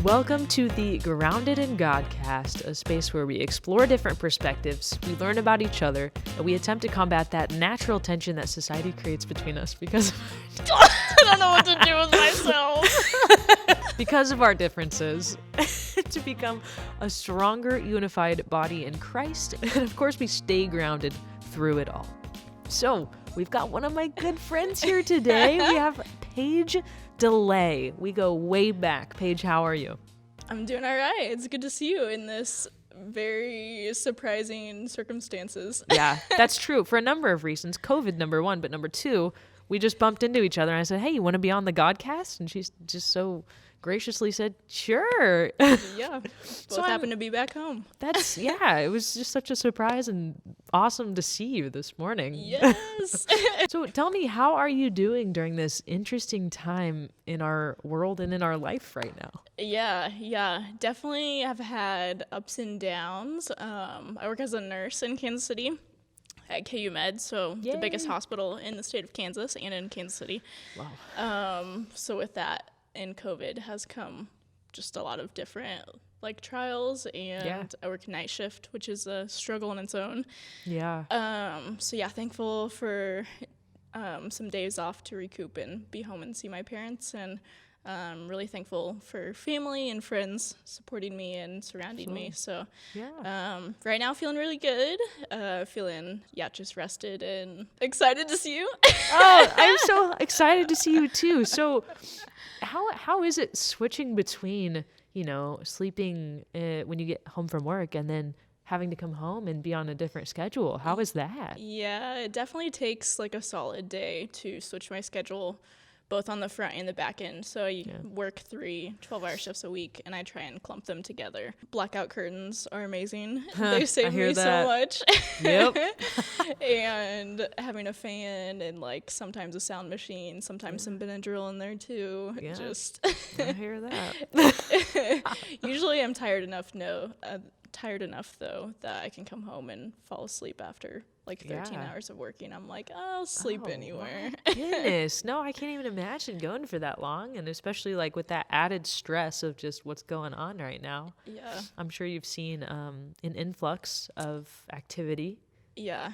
Welcome to the Grounded in Godcast, a space where we explore different perspectives, we learn about each other, and we attempt to combat that natural tension that society creates between us because I don't know what to do with myself. because of our differences, to become a stronger, unified body in Christ. And of course, we stay grounded through it all. So, we've got one of my good friends here today. We have Paige DeLay. We go way back. Paige, how are you? I'm doing all right. It's good to see you in this very surprising circumstances. Yeah, that's true for a number of reasons. COVID, number one, but number two, we just bumped into each other and I said, hey, you want to be on the Godcast? And she's just so graciously said, sure. Yeah, both happen to be back home. It was just such a surprise and awesome to see you this morning. Yes. So tell me, how are you doing during this interesting time in our world and in our life right now? Yeah, definitely have had ups and downs. I work as a nurse in Kansas City at KU Med, so Yay. The biggest hospital in the state of Kansas and in Kansas City. Wow. So with that, and COVID has come just a lot of different trials, and I work night shift, which is a struggle in its own. Yeah. Thankful for some days off to recoup and be home and see my parents, and really thankful for family and friends supporting me and surrounding me. So right now feeling really good, just rested and excited to see you. Oh, I'm so excited to see you too. So how is it switching between, sleeping when you get home from work and then having to come home and be on a different schedule? How is that? Yeah, it definitely takes a solid day to switch my schedule, both on the front and the back end. So I work 3 12-hour shifts a week, and I try and clump them together. Blackout curtains are amazing. They save me so much. Yep. And having a fan and sometimes a sound machine, sometimes some Benadryl in there too. Yeah. Just I hear that. Usually I'm tired enough though that I can come home and fall asleep after 13 hours of working. I'm like, I'll sleep anywhere. Goodness. No, I can't even imagine going for that long, and especially with that added stress of just what's going on right now. Yeah. I'm sure you've seen an influx of activity. Yeah.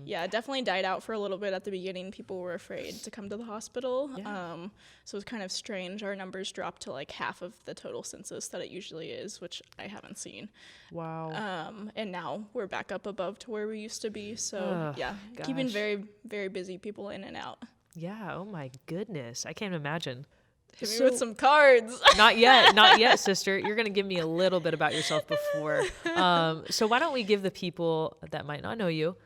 It definitely died out for a little bit at the beginning. People were afraid to come to the hospital. Yeah. So it was kind of strange. Our numbers dropped to half of the total census that it usually is, which I haven't seen. Wow. And now we're back up above to where we used to be. So keeping very, very busy, people in and out. Yeah. Oh my goodness. I can't imagine. Hit me with some cards. Not yet, sister. You're going to give me a little bit about yourself before. So why don't we give the people that might not know you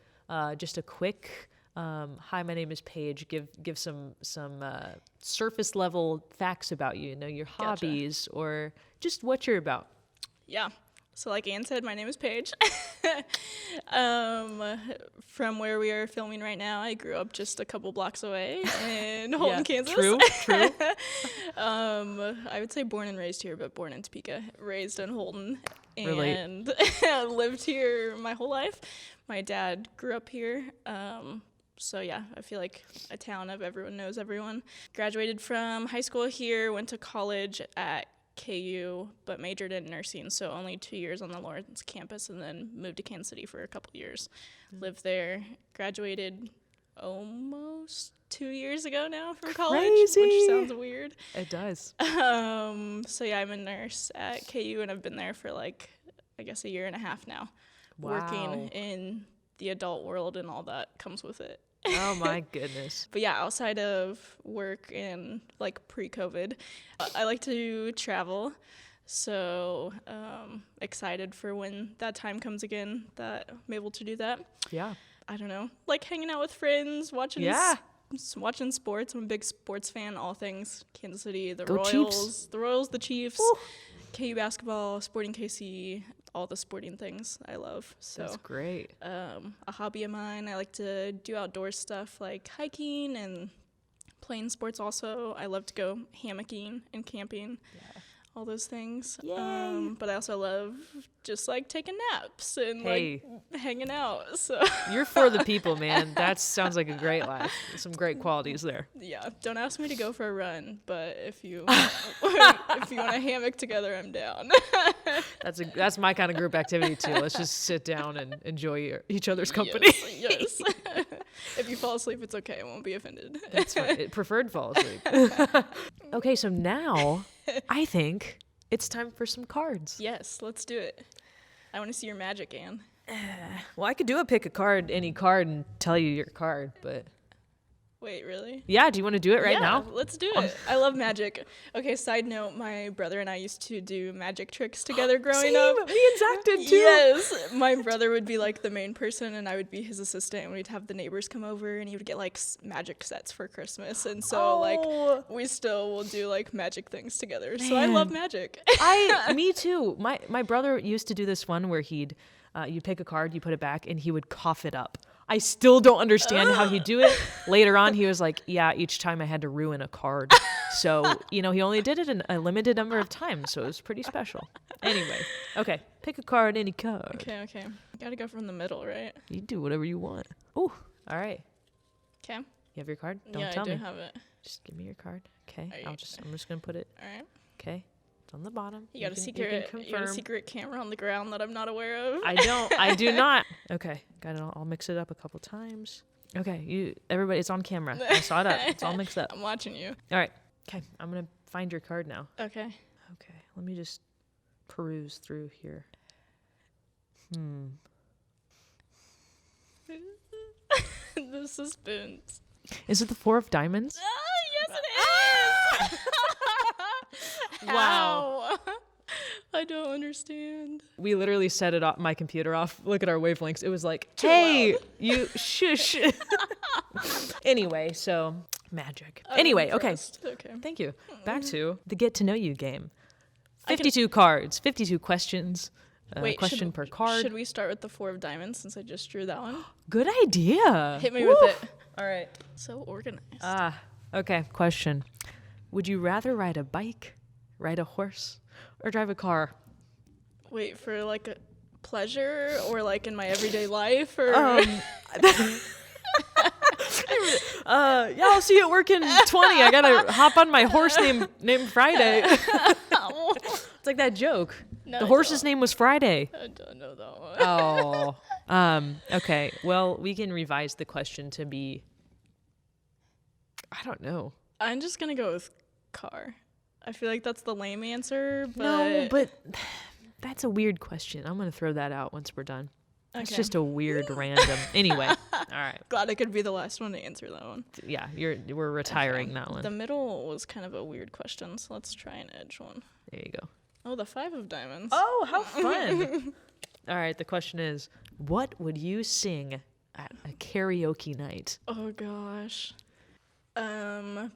just a quick, hi, my name is Paige. Give some surface level facts about you, your hobbies or just what you're about. Yeah. So like Ann said, my name is Paige. From where we are filming right now, I grew up just a couple blocks away in Holton, Kansas. True. I would say born and raised here, but born in Topeka, raised in Holton, and lived here my whole life. My dad grew up here. I feel like a town of everyone knows everyone. Graduated from high school here, went to college at KU, but majored in nursing, so only 2 years on the Lawrence campus, and then moved to Kansas City for a couple years. Lived there, graduated almost 2 years ago now from college, which sounds weird. It does. I'm a nurse at KU, and I've been there for a year and a half now. Wow. Working in the adult world and all that comes with it. Oh my goodness. But outside of work and pre-COVID, I like to travel. So excited for when that time comes again that I'm able to do that. Yeah. I don't know, hanging out with friends, watching sports. I'm a big sports fan, all things Kansas City, the Royals, the Chiefs, Ooh. KU basketball, Sporting KC, all the sporting things I love. So that's great. A hobby of mine, I like to do outdoor stuff like hiking and playing sports also. I love to go hammocking and camping. Yeah. all those things. Yay. But I also love just like taking naps and Hey. like hanging out. So You're for the people, man. That sounds like a great life. Some great qualities there. yeah, don't ask me to go for a run, but if you if you want a hammock together, I'm down. That's my kind of group activity too. Let's just sit down and enjoy each other's company. Yes. If you fall asleep, it's okay. I won't be offended. That's fine. Preferred fall asleep. Okay, so now I think it's time for some cards. Yes, let's do it. I want to see your magic, Anne. Well, I could do a pick a card, any card, and tell you your card, but Wait, really? yeah, do you want to do it right Yeah, now? let's do it. I love magic. Okay, side note, my brother and I used to do magic tricks together growing up. Me and Zach did too. Yes, my brother would be like the main person and I would be his assistant, and we'd have the neighbors come over and he would get like magic sets for Christmas, and so like we still will do like magic things together. So I love magic. Me too. My brother used to do this one where you'd pick a card, you put it back, and he would cough it up. I still don't understand how he'd do it. Later on, he was like, yeah, each time I had to ruin a card. So, he only did it in a limited number of times, so it was pretty special. Anyway, okay, pick a card, any card. Okay. Gotta go from the middle, right? You do whatever you want. Ooh, all right. Okay. You have your card? Don't Yeah, tell I do me. have it. Just give me your card. Okay, Are you- I'm just gonna put it. All right. Okay, it's on the bottom. You got a can secret. confirm. You got a secret camera on the ground that I'm not aware of. I do not. Okay, got it. I'll mix it up a couple times. Okay, everybody, it's on camera. I saw it up. It's all mixed up. I'm watching you. All right. Okay, I'm gonna find your card now. Okay. Okay, let me just peruse through here. The suspense. Is it the 4 of diamonds? Yes, it is. Wow. How? I don't understand. We literally set it off my computer off. Look at our wavelengths. It was like, Too hey, loud. you shush. Anyway, so magic. I'm Anyway, impressed. okay. Okay. Thank you. Back to the get to know you game. 52 cards, 52 questions. Wait, question per card. Should we start with the 4 of diamonds since I just drew that one? Good idea. Hit me Woo. with it. All right. So organized. Okay. Question. Would you rather ride a bike, ride a horse, or drive a car? Wait, for like a pleasure or like in my everyday life or Yeah, I'll see you at work in 20. I gotta hop on my horse named Friday. It's like that joke. No, The I horse's don't. name was Friday. I don't know that one. Oh. Okay. Well, we can revise the question to be, I don't know. I'm just gonna go with car. I feel like that's the lame answer, but No, but that's a weird question. I'm gonna throw that out once we're done. It's Okay. just a weird random. Anyway. All right. Glad I could be the last one to answer that one. Yeah, we're retiring that one. The middle was kind of a weird question, so let's try an edge one. There you go. Oh, the 5 of diamonds. Oh, how fun. All right, the question is, what would you sing at a karaoke night? Oh gosh.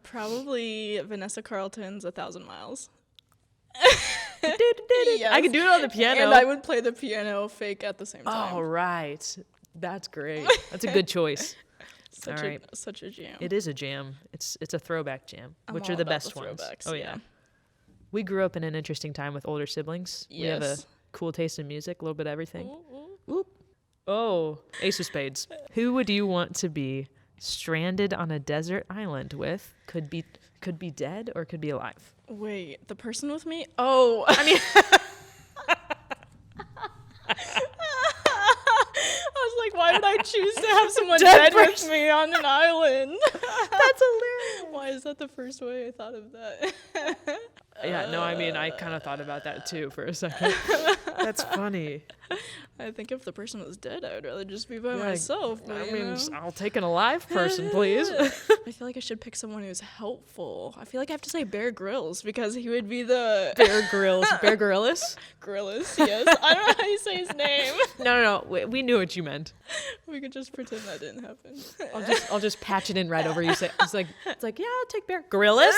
Probably Vanessa Carlton's 1,000 Miles. Yes. I could do it on the piano. And I would play the piano fake at the same time. All right. That's great. That's a good choice. Such all right. such a jam. It is a jam. It's a throwback jam, I'm which all are the about best the ones. throwbacks, Oh yeah. We grew up in an interesting time with older siblings. We have a Yes. cool taste in music, a little bit of everything. Ooh, ooh. Oh, Ace of Spades. Who would you want to be stranded on a desert island with? Could be dead or could be alive. Wait, the person with me? Oh, I mean, I was like, why would I choose to have someone Dead dead with me on an island? that's hilarious. Why is that the first way I thought of that? Yeah, no, I mean, I kind of thought about that too for a second. That's funny. I think if the person was dead, I would rather just be by Yeah, myself. But, I you mean, know. I'll take an alive person, please. I feel like I should pick someone who's helpful. I feel like I have to say Bear Grylls because he would be the Bear Grylls? Grylls. Yes, I don't know how you say his name. No. We knew what you meant. We could just pretend that didn't happen. I'll just patch it in right over you. Say it's like yeah, I'll take Bear Grylls.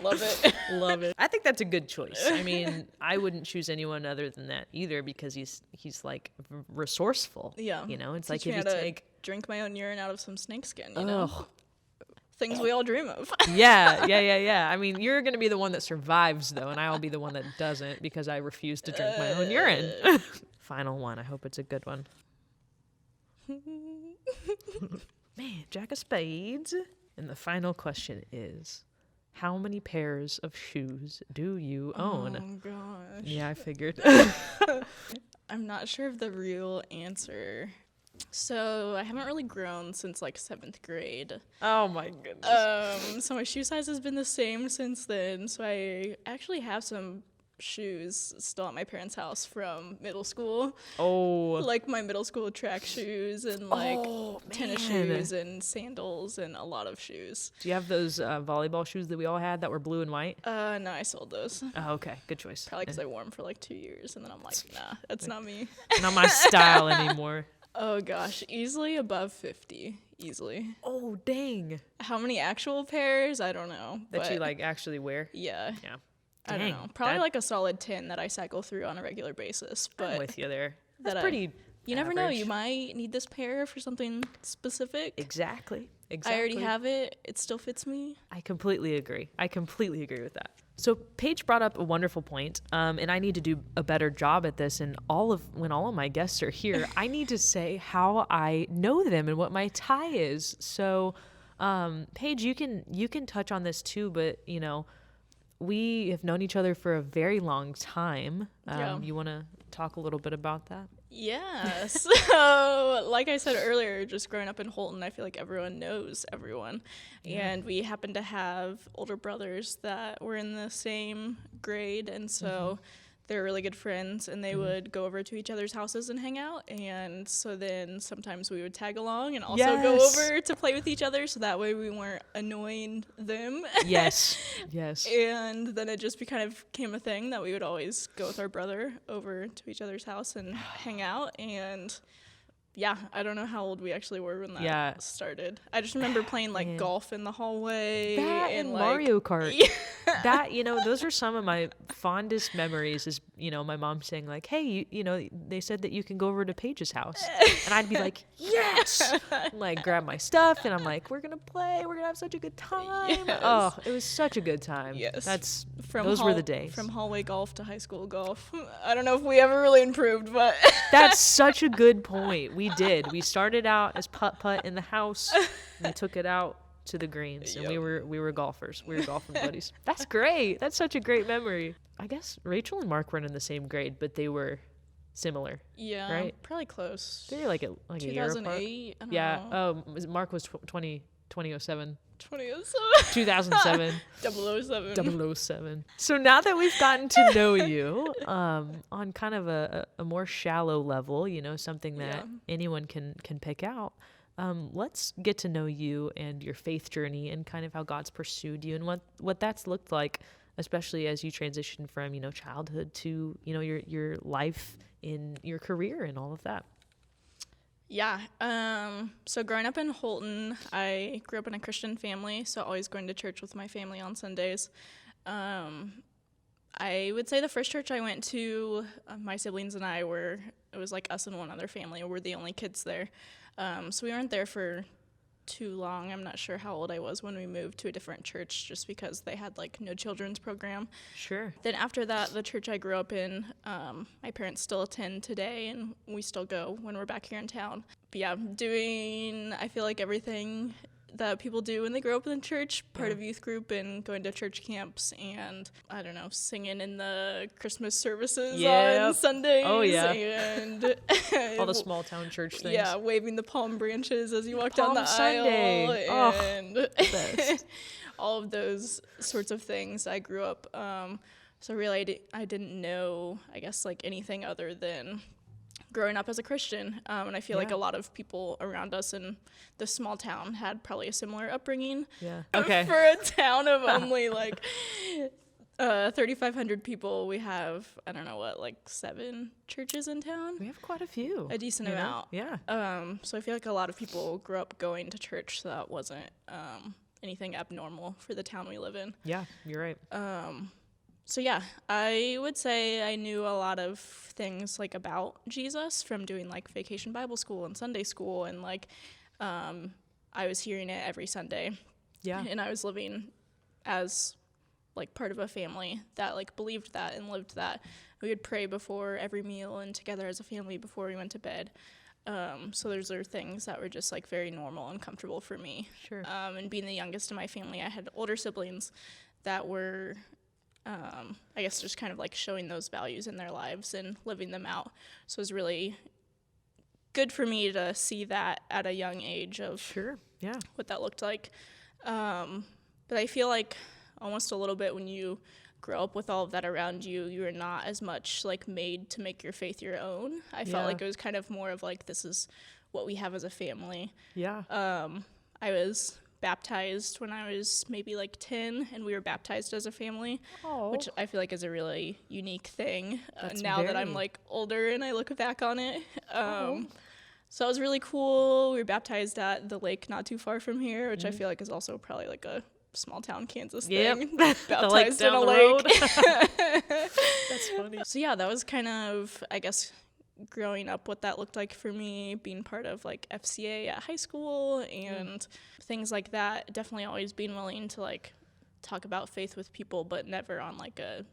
Love it. Love it. I think that's a good choice. I mean, I wouldn't choose anyone other than that either because he's like resourceeful. Yeah. You know, it's Teach like me if how you to take drink my own urine out of some snakeskin. You know. oh things we all dream of. Yeah. I mean, you're going to be the one that survives, though, and I'll be the one that doesn't because I refuse to drink my own urine. Final one. I hope it's a good one. Man, Jack of Spades. And the final question is, how many pairs of shoes do you own? Oh, gosh. Yeah, I figured. I'm not sure of the real answer. So I haven't really grown since like 7th grade. Oh my goodness. So my shoe size has been the same since then. So I actually have some shoes still at my parents' house from middle school. Oh. Like my middle school track shoes and like tennis shoes and sandals and a lot of shoes. Do you have those volleyball shoes that we all had that were blue and white? No, I sold those. Oh, okay. Good choice. Probably because I wore them for like 2 years and then I'm like, nah, that's not me. Not my style anymore. Oh gosh, easily above 50. Easily. Oh, dang. How many actual pairs? I don't know. That you like actually wear? Yeah. Yeah. I don't know. Probably like a solid 10 that I cycle through on a regular basis. But I'm with you there. That's that pretty You never know. average. You might need this pair for something specific. Exactly. I already have it. It still fits me. I completely agree. with that. So Paige brought up a wonderful point, and I need to do a better job at this. And when all of my guests are here, I need to say how I know them and what my tie is. So, Paige, you can touch on this too, but we have known each other for a very long time. You want to talk a little bit about that? Yeah. So, like I said earlier, just growing up in Holton, I feel like everyone knows everyone. Yeah. And we happen to have older brothers that were in the same grade. And so they're really good friends, and they would go over to each other's houses and hang out. And so then sometimes we would tag along and also go over to play with each other, so that way we weren't annoying them. Yes. And then it just kind of became a thing that we would always go with our brother over to each other's house and hang out. And yeah, I don't know how old we actually were when that started. I just remember playing like golf in the hallway and like, Mario Kart. That, those are some of my fondest memories is, my mom saying like, hey, they said that you can go over to Paige's house. And I'd be like, yes, like grab my stuff. And I'm like, we're going to play. We're going to have such a good time. Yes. Oh, it was such a good time. Yes. Those were the days. From hallway golf to high school golf. I don't know if we ever really improved, but. That's such a good point. We did. We started out as putt-putt in the house. We took it out to the greens, and we were golfers. We were golfing buddies. That's great. That's such a great memory. I guess Rachel and Mark weren't in the same grade, but they were similar. Yeah, right? Probably close. They're like a year apart. 2008. Yeah. Oh, Mark was 2007. 2007. 2007. 007. So now that we've gotten to know you on kind of a more shallow level, something that anyone can pick out, let's get to know you and your faith journey and kind of how God's pursued you and what that's looked like, especially as you transition from, childhood to, your life in your career and all of that. Yeah. So growing up in Holton, I grew up in a Christian family, so always going to church with my family on Sundays. I would say the first church I went to, my siblings and I it was like us and one other family. We're the only kids there. So we weren't there for too long. I'm not sure how old I was when we moved to a different church just because they had like no children's program. Sure. Then after that, the church I grew up in, my parents still attend today and we still go when we're back here in town. But yeah, I feel like everything that people do when they grow up in church, part of youth group and going to church camps and, I don't know, singing in the Christmas services on Sundays. Oh, yeah. And all the small town church things. Yeah, waving the palm branches as you walk down the Sunday. aisle. And all of those sorts of things. I grew up, so really I didn't know, I guess, like anything other than growing up as a Christian, and I feel like a lot of people around us in this small town had probably a similar upbringing. Yeah. Okay. For a town of only like 3,500 people, we have, I don't know what, like 7 churches in town. We have quite a few. A decent amount. Yeah. So I feel like a lot of people grew up going to church, so that wasn't anything abnormal for the town we live in. Yeah, you're right. So yeah, I would say I knew a lot of things like about Jesus from doing like vacation Bible school and Sunday school, and like I was hearing it every Sunday. Yeah. And I was living as like part of a family that like believed that and lived that. We would pray before every meal and together as a family before we went to bed. So those are things that were just like very normal and comfortable for me. Sure. And being the youngest in my family, I had older siblings that were, I guess, just kind of like showing those values in their lives and living them out. So it was really good for me to see that at a young age of Sure. Yeah. what that looked like. But I feel like almost a little bit when you grow up with all of that around you, you're not as much like made to make your faith your own. I felt like it was kind of more of like, this is what we have as a family. Yeah. I was baptized when I was maybe like 10, and we were baptized as a family, which I feel like is a really unique thing now that I'm like older and I look back on it. So it was really cool. We were baptized at the lake not too far from here, which I feel like is also probably like a small town Kansas thing. Baptized in a lake. That's funny. So yeah, that was kind of, I guess, growing up what that looked like for me, being part of like FCA at high school and things like that. Definitely always being willing to like talk about faith with people, but never on like a,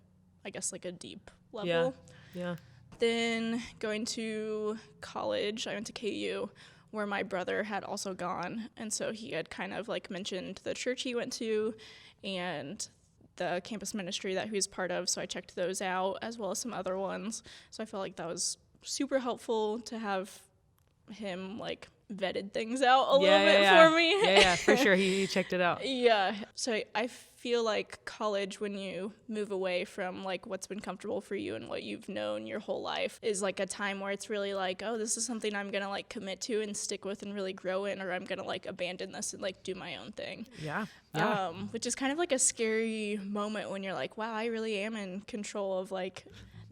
I guess, like a deep level. Yeah. Then going to college, I went to KU, where my brother had also gone, and so he had kind of like mentioned the church he went to and the campus ministry that he was part of, so I checked those out as well as some other ones. So I felt like that was super helpful to have him like vetted things out a little bit for me. Yeah, for sure. He checked it out. Yeah. So I feel like college, when you move away from like what's been comfortable for you and what you've known your whole life, is like a time where it's really like, oh, this is something I'm going to like commit to and stick with and really grow in, or I'm going to like abandon this and like do my own thing. Yeah. Which is kind of like a scary moment when you're like, wow, I really am in control of like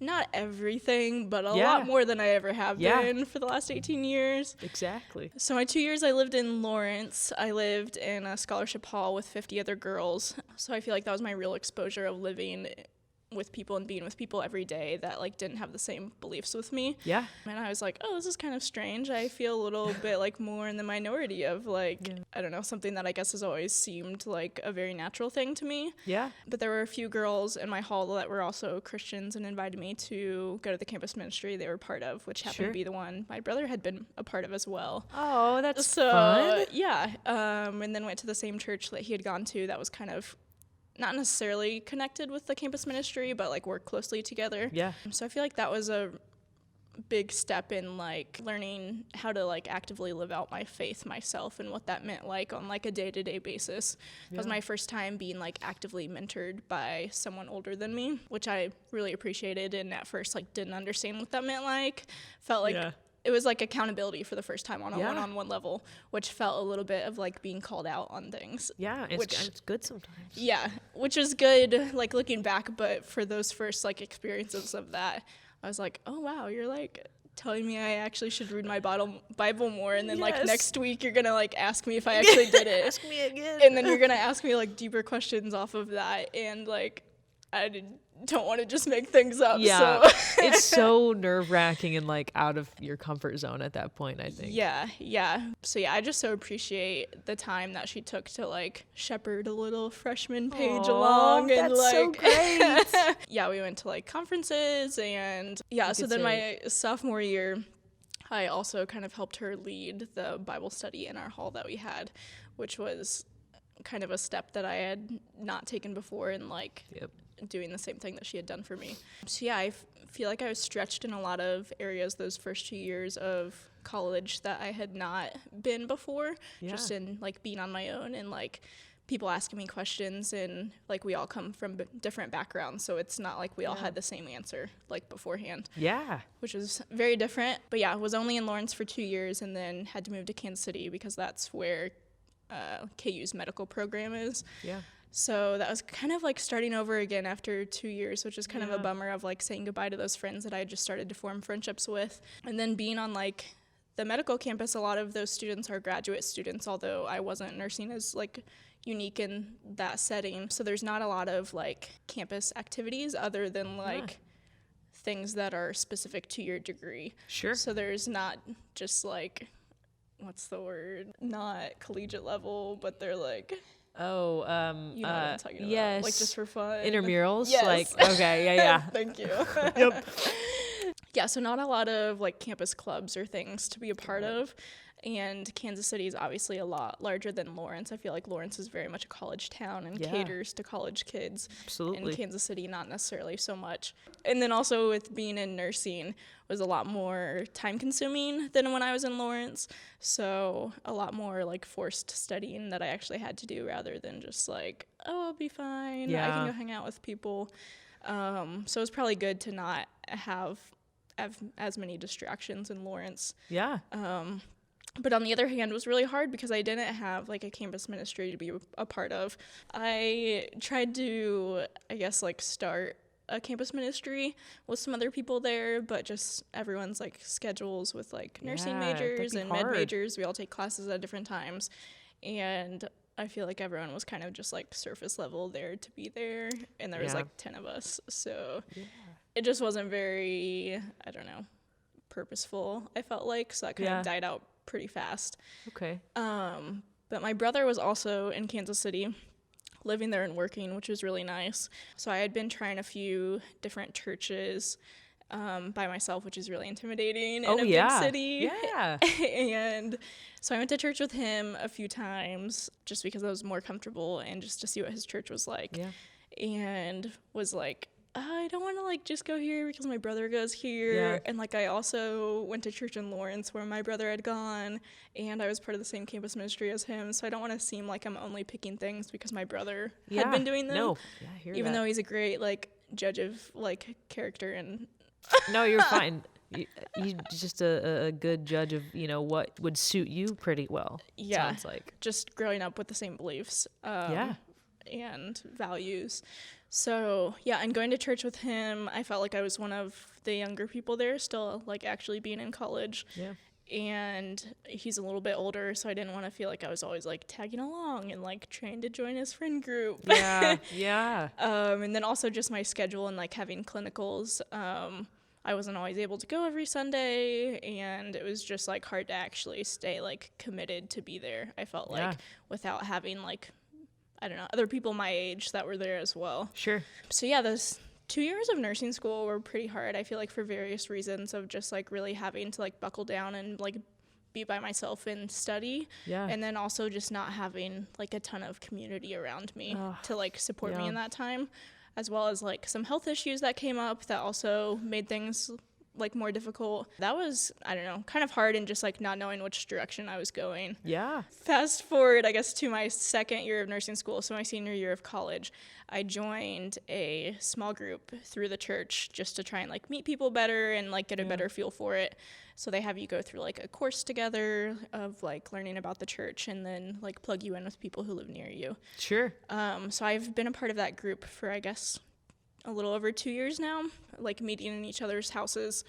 not everything, but a lot more than I ever have been for the last 18 years. Exactly. So my 2 years I lived in Lawrence. I lived in a scholarship hall with 50 other girls. So I feel like that was my real exposure of living with people and being with people every day that like didn't have the same beliefs with me. Yeah. And I was like, oh, this is kind of strange. I feel a little bit like more in the minority of like, I don't know, something that I guess has always seemed like a very natural thing to me. Yeah. But there were a few girls in my hall that were also Christians and invited me to go to the campus ministry they were part of, which happened to be the one my brother had been a part of as well. Oh, that's fun. Yeah. And then went to the same church that he had gone to that was kind of not necessarily connected with the campus ministry, but like work closely together. Yeah. So I feel like that was a big step in like learning how to like actively live out my faith myself and what that meant like on like a day-to-day basis. That was my first time being like actively mentored by someone older than me, which I really appreciated, and at first like didn't understand what that meant. Like felt like it was like accountability for the first time on a one-on-one level, which felt a little bit of like being called out on things. Yeah, it's good sometimes. Yeah, which is good, like looking back, but for those first like experiences of that, I was like, oh wow, you're like telling me I actually should read my Bible more, and then like next week you're gonna like ask me if I actually did it. Ask me again. And then you're gonna ask me like deeper questions off of that, and like I don't want to just make things up. Yeah, so. It's so nerve-wracking and like out of your comfort zone at that point, I think. Yeah. So yeah, I just so appreciate the time that she took to like shepherd a little freshman Paige along, and that's like so great. Yeah, we went to like conferences, and so then my sophomore year, I also kind of helped her lead the Bible study in our hall that we had, which was kind of a step that I had not taken before, and like doing the same thing that she had done for me. So yeah, I feel like I was stretched in a lot of areas those first 2 years of college that I had not been before, just in like being on my own and like people asking me questions, and like we all come from different backgrounds, so it's not like we all had the same answer like beforehand. Yeah. Which was very different. But yeah, I was only in Lawrence for 2 years and then had to move to Kansas City because that's where KU's medical program is. Yeah. So that was kind of like starting over again after 2 years, which is kind of a bummer of like saying goodbye to those friends that I just started to form friendships with. And then being on like the medical campus, a lot of those students are graduate students, although I wasn't nursing as like unique in that setting. So there's not a lot of like campus activities other than like things that are specific to your degree. Sure. So there's not just like, what's the word? Not collegiate level, but they're like Oh, You know what I'm talking about. yes. Like just for fun. Intramurals? Yes. Like, okay, yeah. Thank you. Yep. Yeah, so not a lot of like campus clubs or things to be a part of. And Kansas City is obviously a lot larger than Lawrence. I feel like Lawrence is very much a college town and caters to college kids. Absolutely. And Kansas City, not necessarily so much. And then also with being in nursing was a lot more time consuming than when I was in Lawrence. So a lot more like forced studying that I actually had to do rather than just like, oh, I'll be fine. I can go hang out with people. So it's probably good to not have as many distractions in Lawrence. Yeah. But on the other hand, it was really hard because I didn't have like a campus ministry to be a part of. I tried to, I guess, like start a campus ministry with some other people there, but just everyone's like schedules with like nursing majors and med majors. We all take classes at different times. And I feel like everyone was kind of just like surface level there to be there. And there was like 10 of us. So it just wasn't very, I don't know, purposeful, I felt like. So that kind of died out pretty fast. Okay. But my brother was also in Kansas City, living there and working, which was really nice. So I had been trying a few different churches by myself, which is really intimidating in a big city. Yeah. And so I went to church with him a few times just because I was more comfortable and just to see what his church was like. Yeah. And was like, I don't want to like just go here because my brother goes here. Yeah. And like I also went to church in Lawrence where my brother had gone and I was part of the same campus ministry as him. So I don't want to seem like I'm only picking things because my brother had been doing them. No. Yeah, I hear even though he's a great like judge of like character and No, you're fine. You're just a good judge of, you know, what would suit you pretty well. Yeah. Sounds like. Just growing up with the same beliefs. And values. So, yeah, and going to church with him, I felt like I was one of the younger people there, still, like, actually being in college. Yeah. And he's a little bit older, so I didn't want to feel like I was always, like, tagging along and, like, trying to join his friend group. Yeah, yeah. And then also just my schedule and, like, having clinicals. I wasn't always able to go every Sunday, and it was just, like, hard to actually stay, like, committed to be there, I felt like, without having, like, I don't know, other people my age that were there as well. Sure. So yeah, those 2 years of nursing school were pretty hard, I feel like, for various reasons of just like really having to like buckle down and like be by myself and study. Yeah. And then also just not having like a ton of community around me to like support me in that time, as well as like some health issues that came up that also made things like more difficult. That was, I don't know, kind of hard and just like not knowing which direction I was going. Yeah. Fast forward, I guess, to my second year of nursing school, so my senior year of college, I joined a small group through the church just to try and like meet people better and like get a better feel for it. So they have you go through like a course together of like learning about the church and then like plug you in with people who live near you. Sure. So I've been a part of that group for, I guess, a little over 2 years now, like meeting in each other's houses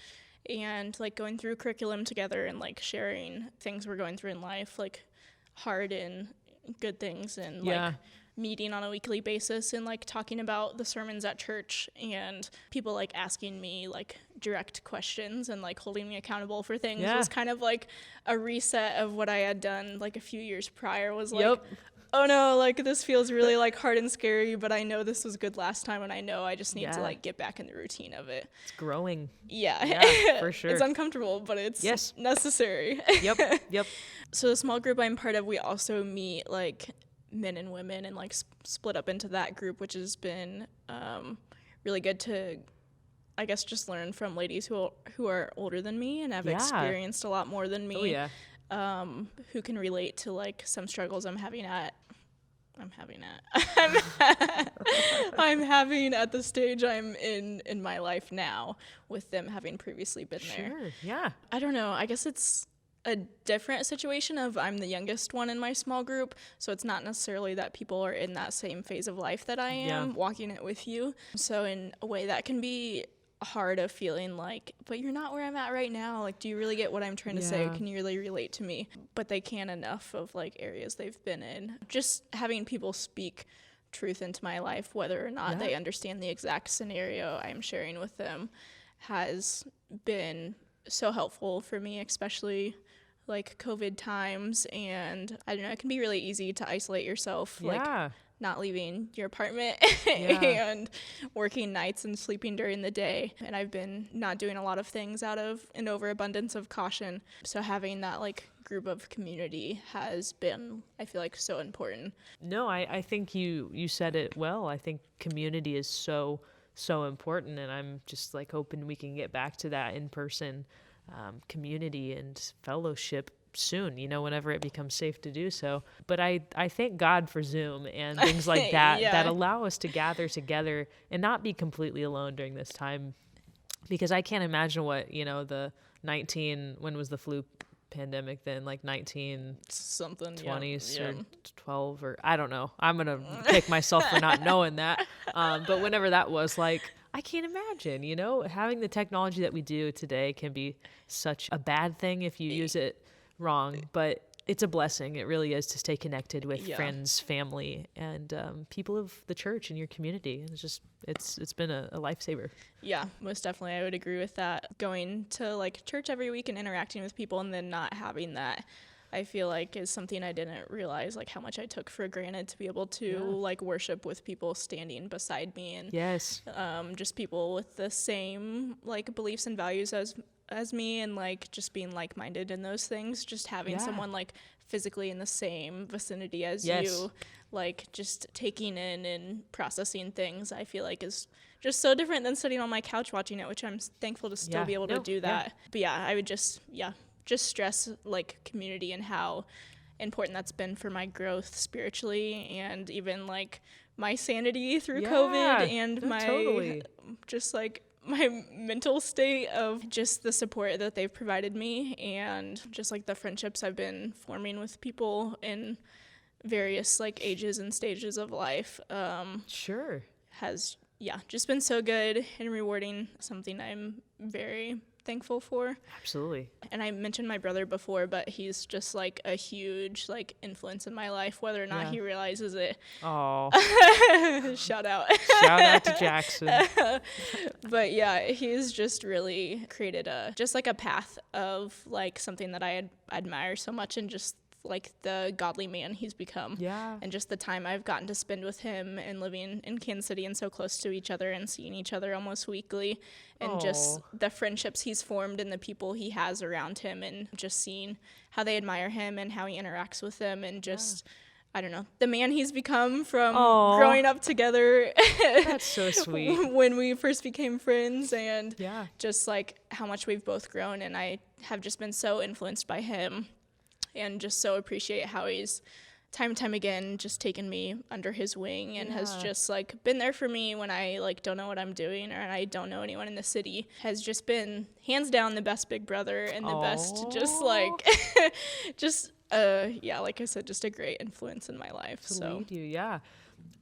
and like going through curriculum together and like sharing things we're going through in life, like hard and good things, and like meeting on a weekly basis and like talking about the sermons at church and people like asking me like direct questions and like holding me accountable for things was kind of like a reset of what I had done like a few years prior. Was like, oh no, like this feels really like hard and scary, but I know this was good last time and I know I just need to like get back in the routine of it. It's growing. Yeah, for sure. It's uncomfortable, but it's necessary. Yep. So the small group I'm part of, we also meet like men and women and like split up into that group, which has been really good to, I guess, just learn from ladies who are older than me and have experienced a lot more than me. Who can relate to like some struggles I'm having at the stage I'm in my life now, with them having previously been there. Sure, yeah. I don't know. I guess it's a different situation of I'm the youngest one in my small group, so it's not necessarily that people are in that same phase of life that I am, walking it with you. So in a way that can be hard of feeling like, but you're not where I'm at right now. Like, do you really get what I'm trying to say? Can you really relate to me? But they can enough of like areas they've been in. Just having people speak truth into my life, whether or not they understand the exact scenario I'm sharing with them, has been so helpful for me, especially like COVID times, and I don't know, it can be really easy to isolate yourself, like not leaving your apartment and working nights and sleeping during the day. And I've been not doing a lot of things out of an overabundance of caution. So having that like group of community has been, I feel like, so important. No, I think you said it well. I think community is so important, and I'm just like hoping we can get back to that in-person community and fellowship soon, whenever it becomes safe to do so. But I thank God for Zoom and things like that that allow us to gather together and not be completely alone during this time, because I can't imagine what, when was the flu pandemic then, like 19 something 20s or 12, or I don't know. I'm gonna kick myself for not knowing that. But whenever that was, like, I can't imagine, having the technology that we do today can be such a bad thing if you use it wrong, but it's a blessing. It really is, to stay connected with friends, family, and people of the church in your community. It's been a lifesaver. Yeah, most definitely. I would agree with that. Going to like church every week and interacting with people, and then not having that, I feel like, is something I didn't realize, like how much I took for granted, to be able to like worship with people standing beside me, and just people with the same like beliefs and values as me, and like just being like-minded in those things. Just having someone like physically in the same vicinity as you, like just taking in and processing things, I feel like is just so different than sitting on my couch watching it, which I'm thankful to still be able to do that. But I would just stress like community and how important that's been for my growth spiritually, and even like my sanity through COVID, and just like my mental state, of just the support that they've provided me, and just like the friendships I've been forming with people in various like ages and stages of life. Has just been so good and rewarding, something I'm very thankful for. Absolutely. And I mentioned my brother before, but he's just like a huge like influence in my life, whether or not he realizes it. Oh. Shout out to Jackson. But he's just really created a path of like something that I admire so much, and just like the godly man he's become. And just the time I've gotten to spend with him, and living in Kansas City and so close to each other, and seeing each other almost weekly, and just the friendships he's formed and the people he has around him, and just seeing how they admire him and how he interacts with them, and just I don't know, the man he's become from growing up together. That's so sweet. When we first became friends, and just like how much we've both grown, and I have just been so influenced by him, and just so appreciate how he's time and time again just taken me under his wing, and has just like been there for me when I like don't know what I'm doing, or I don't know anyone in the city. Has just been hands down the best big brother, and the best just like like I said, just a great influence in my life. To lead you,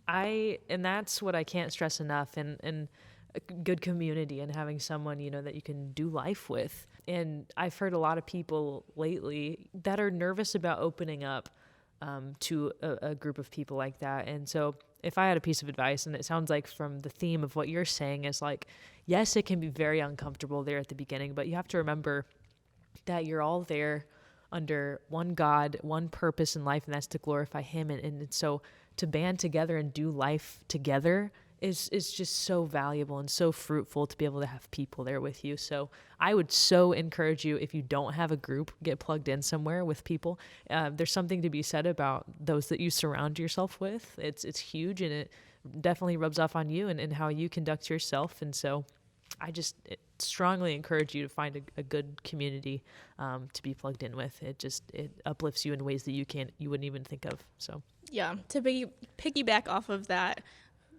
and that's what I can't stress enough, and a good community, and having someone that you can do life with. And I've heard a lot of people lately that are nervous about opening up to a group of people like that. And so if I had a piece of advice, and it sounds like from the theme of what you're saying is like, yes, it can be very uncomfortable there at the beginning, but you have to remember that you're all there under one God, one purpose in life, and that's to glorify him. And so to band together and do life together is just so valuable and so fruitful, to be able to have people there with you. So I would so encourage you, if you don't have a group, get plugged in somewhere with people. There's something to be said about those that you surround yourself with. It's huge, and it definitely rubs off on you and how you conduct yourself. And so I just strongly encourage you to find a good community to be plugged in with. It uplifts you in ways that you wouldn't even think of. So to piggyback off of that,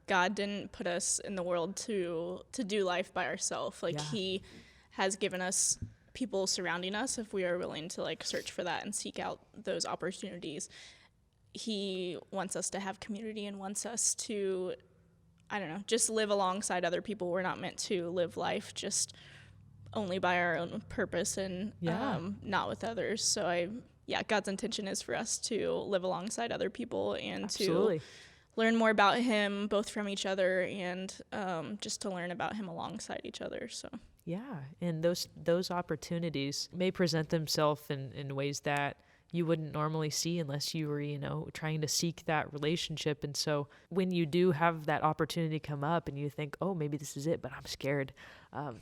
God didn't put us in the world to do life by ourselves. Like he has given us people surrounding us, if we are willing to like search for that and seek out those opportunities. He wants us to have community, and wants us to, I don't know, just live alongside other people. We're not meant to live life just only by our own purpose, and not with others. So God's intention is for us to live alongside other people, and to learn more about him, both from each other, and just to learn about him alongside each other. So Yeah, and those opportunities may present themselves in ways that you wouldn't normally see unless you were, trying to seek that relationship. And so when you do have that opportunity come up and you think, oh, maybe this is it, but I'm scared,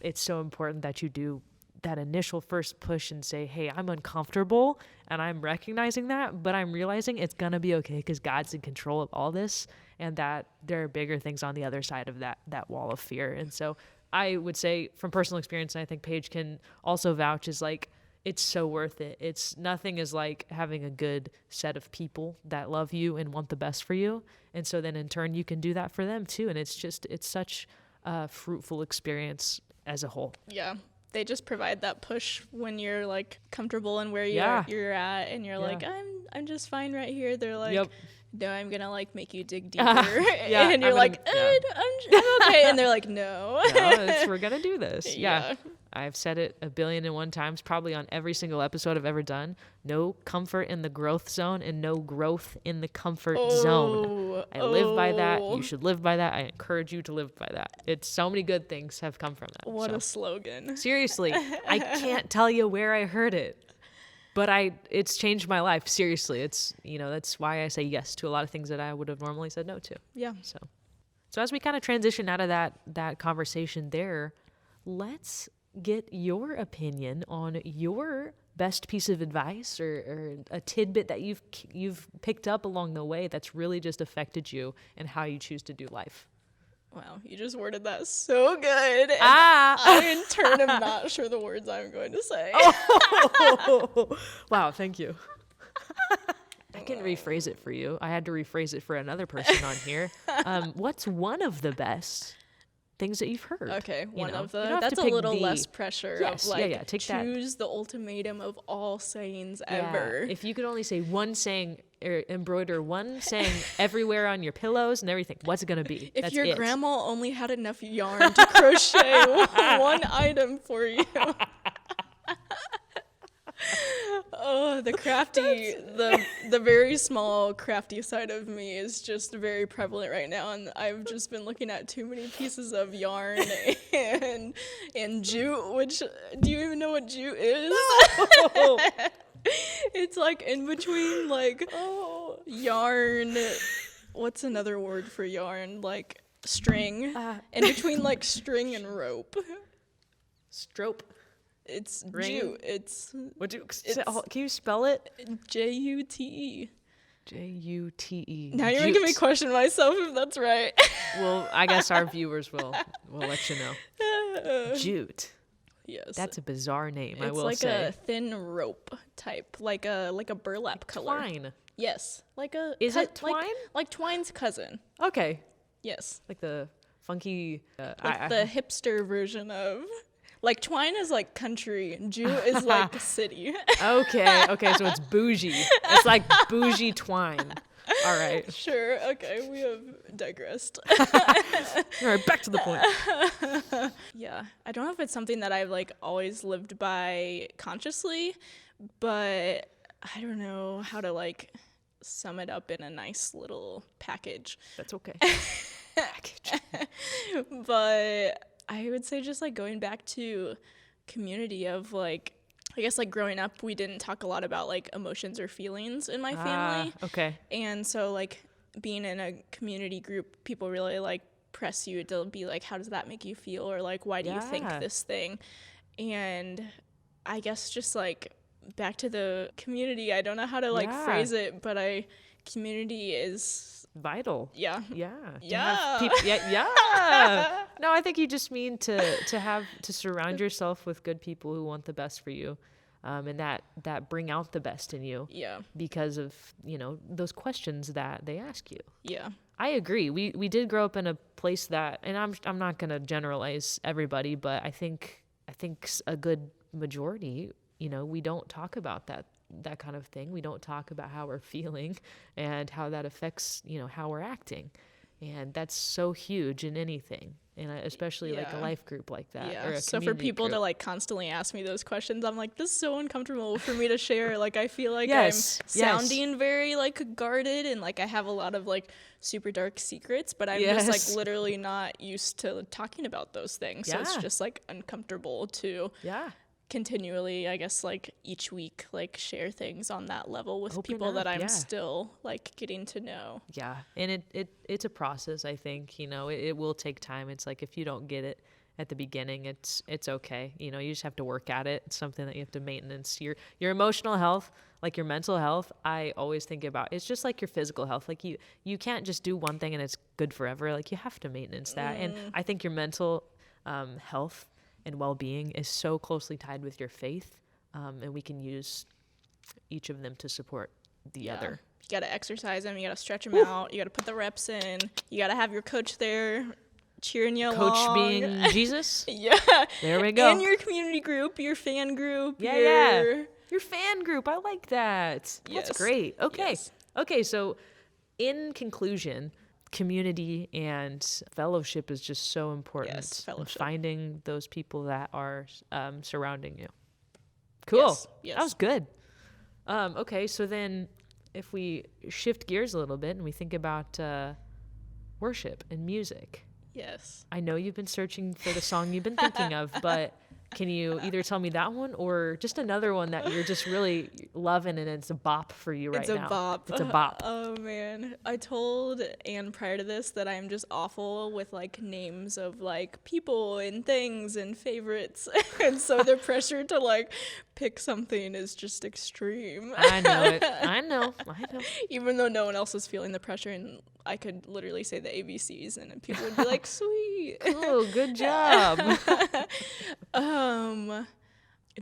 it's so important that you do that initial first push and say, hey, I'm uncomfortable and I'm recognizing that, but I'm realizing it's going to be okay because God's in control of all this, and that there are bigger things on the other side of that wall of fear. And so I would say from personal experience, and I think Paige can also vouch, is like, it's so worth it. It's nothing is like having a good set of people that love you and want the best for you. And so then in turn, you can do that for them too. And it's such a fruitful experience as a whole. Yeah. They just provide that push when you're like comfortable and where you're at, and you're like, I'm just fine right here. They're like, no, I'm gonna like make you dig deeper. And you're like, I'm okay. And they're like, no, we're gonna do this. Yeah. I've said it 1,000,000,001 times, probably on every single episode I've ever done. No comfort in the growth zone and no growth in the comfort zone. I live by that. You should live by that. I encourage you to live by that. It's so many good things have come from that. What a slogan. Seriously, I can't tell you where I heard it, but it's changed my life. Seriously, it's, that's why I say yes to a lot of things that I would have normally said no to. Yeah. So as we kind of transition out of that conversation there, let's get your opinion on your best piece of advice or a tidbit that you've picked up along the way that's really just affected you and how you choose to do life. Wow, you just worded that so good. I in turn am not sure the words I'm going to say. Wow, thank you. I can rephrase it for you. I had to rephrase it for another person on here. What's one of the best things that you've heard? Okay, that's a little less pressure. Yes, of like, take choose the ultimatum of all sayings ever. If you could only say one saying or embroider one saying everywhere on your pillows and everything, what's it gonna be? If your grandma only had enough yarn to crochet one item for you. Oh, the crafty, the very small crafty side of me is just very prevalent right now, and I've just been looking at too many pieces of yarn and jute. Which, do you even know what jute is? No. It's like in between like yarn. What's another word for yarn? Like string. In between like string and rope. Strope. It's ring. It's can you spell it? Jute. Jute. Now you're making me question myself if that's right. Well, I guess our viewers will let you know. Jute. Yes. That's a bizarre name. I will say. It's like a thin rope type, like a burlap color. Twine. Yes. Is it twine? Like twine's cousin. Okay. Yes. Like the funky. The hipster version of. Like twine is like country, jute is like city. Okay, so it's bougie. It's like bougie twine. All right. Sure. Okay, we have digressed. All right, back to the point. Yeah, I don't know if it's something that I've like always lived by consciously, but I don't know how to like sum it up in a nice little package. That's okay. Package. But I would say just like going back to community of like, I guess like growing up, we didn't talk a lot about like emotions or feelings in my family. Okay. And so like being in a community group, people really like press you to be like, how does that make you feel? Or like, why do you think this thing? And I guess just like back to the community, I don't know how to like phrase it, but community is vital. Yeah. Yeah. No, I think you just mean to surround yourself with good people who want the best for you, and that bring out the best in you. Yeah. Because of those questions that they ask you. Yeah. I agree. We did grow up in a place that, and I'm not gonna generalize everybody, but I think a good majority, we don't talk about that kind of thing. We don't talk about how we're feeling and how that affects, how we're acting. And that's so huge in anything, and especially like a Yeah. life group like that. Yeah. Or a So for community people group. to like constantly ask me those questions, I'm like, this is so uncomfortable for me to share. Like, I feel like Yes, I'm yes. sounding very like guarded, and like I have a lot of like super dark secrets, but I'm Yes. just like literally not used to talking about those things. So it's Yeah. just like uncomfortable to Yeah. continually, I guess, like each week, like share things on that level with Open people that up, I'm yeah. still like getting to know. Yeah. And it's a process, I think. It will take time. It's like if you don't get it at the beginning, it's okay. You just have to work at it. It's something that you have to maintenance. Your emotional health, like your mental health, I always think about. It's just like your physical health. Like you can't just do one thing and it's good forever. Like you have to maintenance that. And I think your mental health and well-being is so closely tied with your faith, and we can use each of them to support the other. You got to exercise them. You got to stretch them out. You got to put the reps in. You got to have your coach there cheering you Coach along. being Jesus. Yeah. There we go. And your community group, your fan group. Yeah. your... Your fan group. I like that. Yes. That's great. Okay. Yes. Okay. So in conclusion, community and fellowship is just so important. Yes, And fellowship. finding those people that are surrounding you. Cool. Yes. That was good. Okay. So then if we shift gears a little bit and we think about worship and music. Yes. I know you've been searching for the song you've been thinking of, but can you either tell me that one or just another one that you're just really loving and it's a bop for you right now? It's a bop. It's a bop. Oh, man. I told Anne prior to this that I'm just awful with, like, names of, like, people and things and favorites. And so the pressure to, like, pick something is just extreme. I know it. I know. Even though no one else is feeling the pressure, and I could literally say the ABCs and people would be like, sweet. Cool. Good job.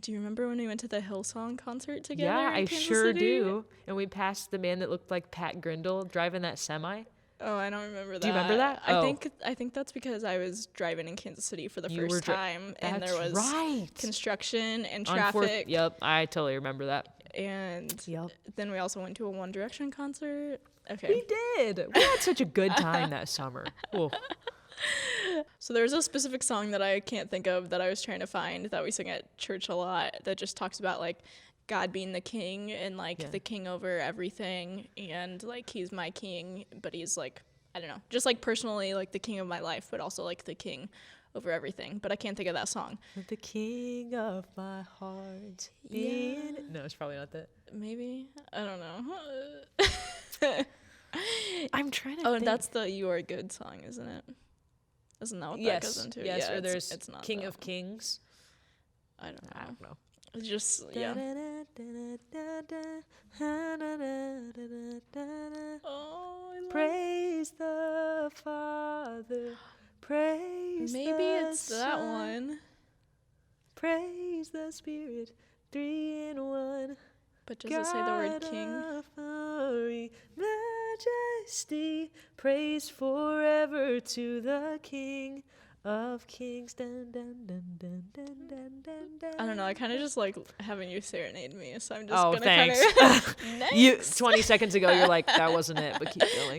Do you remember when we went to the Hillsong concert together? Yeah, in I Kansas sure City? do. And we passed the man that looked like Pat Grindle driving that semi. Oh, I don't remember that. Do you remember that? I Oh. think that's because I was driving in Kansas City for the You were first time, and there was right. construction and On traffic. Yep, I totally remember that. And Yep. then we also went to a One Direction concert. Okay. We did. We had such a good time that summer. Ooh. So there's a specific song that I can't think of that I was trying to find that we sing at church a lot that just talks about like God being the king and like the king over everything, and like he's my king, but he's like, I don't know, just like personally like the king of my life, but also like the king over everything. But I can't think of that song. The king of my heart. Yeah. No, it's probably not that. Maybe, I don't know. I'm trying to Oh, think. and that's the You Are Good song, isn't it? Isn't that what that goes into? Yes, Yeah, or there's it's not King that. of Kings. I don't know. I don't know. It's just, yeah. Oh, I love Praise the Father. Praise Maybe the it's that Son, one. Praise the Spirit. 3 in 1. But does it say the word king? God of glory, majesty, praise forever to the King of Kings. Dun, dun, dun, dun, dun, dun, dun, dun. I don't know. I kind of just like having you serenade me, so I'm just Oh, gonna thanks. kind of. You 20 seconds ago, you're like, that wasn't it, but keep going.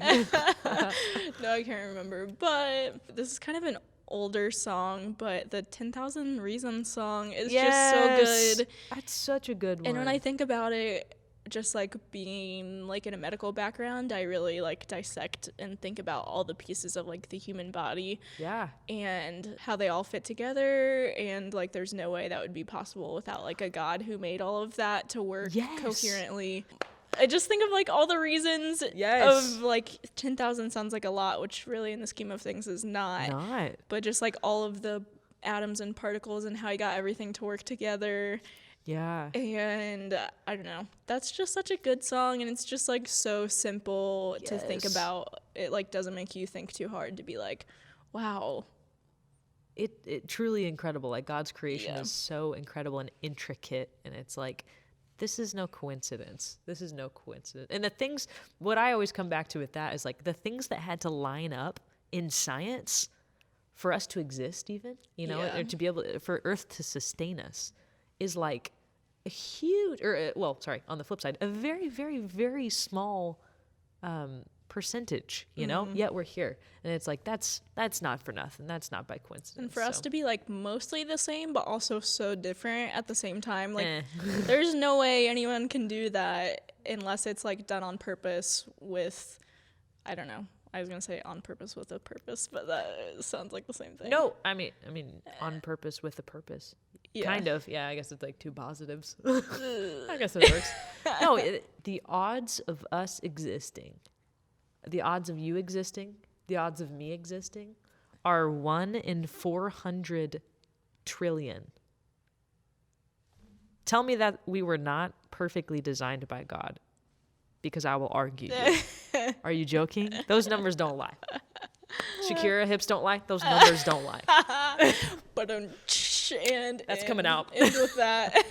No, I can't remember. But this is kind of an older song, but the 10,000 Reasons song is just so good. That's such a good one. And when I think about it, just like being like in a medical background, I really like dissect and think about all the pieces of like the human body Yeah. and how they all fit together, and like there's no way that would be possible without like a God who made all of that to work Yes. coherently. I just think of like all the reasons Yes. of like 10,000 sounds like a lot, which really in the scheme of things is not. But just like all of the atoms and particles and how he got everything to work together. Yeah. And I don't know. That's just such a good song, and it's just like so simple to think Yes. about. It like doesn't make you think too hard to be like, wow. It truly incredible. Like God's creation Yeah. is so incredible and intricate, and it's like, this is no coincidence. This is no coincidence. And the things, what I always come back to with that is like the things that had to line up in science for us to exist, even, you know, Yeah. or to be able to, for Earth to sustain us, is like a huge, or well, sorry, on the flip side, a very, very, very small percentage, you know, yet we're here. And it's like, that's not for nothing. That's not by coincidence. And for us to be like mostly the same, but also so different at the same time, like there's no way anyone can do that unless it's like done on purpose with, I don't know. I was going to say on purpose with a purpose, but that sounds like the same thing. No, I mean, on purpose with a purpose. Yeah. Kind of. Yeah, I guess it's like two positives. I guess it works. No, the odds of us existing, the odds of you existing, the odds of me existing are 1 in 400 trillion. Tell me that we were not perfectly designed by God, because I will argue you. Are you joking? Those numbers don't lie. Shakira, hips don't lie. Those numbers don't lie. But that's coming out. And with that.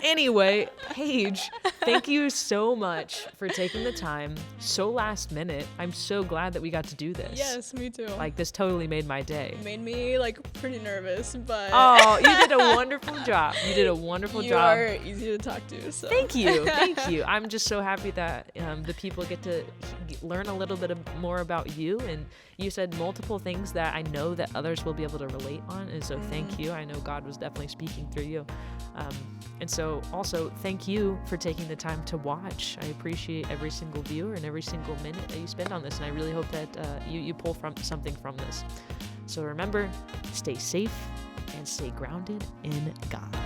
Anyway, Paige, thank you so much for taking the time. So last minute. I'm so glad that we got to do this. Yes, me too. Like, this totally made my day. It made me like pretty nervous, but oh, you did a wonderful job. You did a wonderful job. You are easy to talk to. So thank you. I'm just so happy that the people get to learn a little bit more about you, and you said multiple things that I know that others will be able to relate on, and so thank you. I know God was definitely speaking through you. And so also thank you for taking the time to watch. I appreciate every single viewer and every single minute that you spend on this, and I really hope that you pull from something from this. So remember, stay safe and stay grounded in God.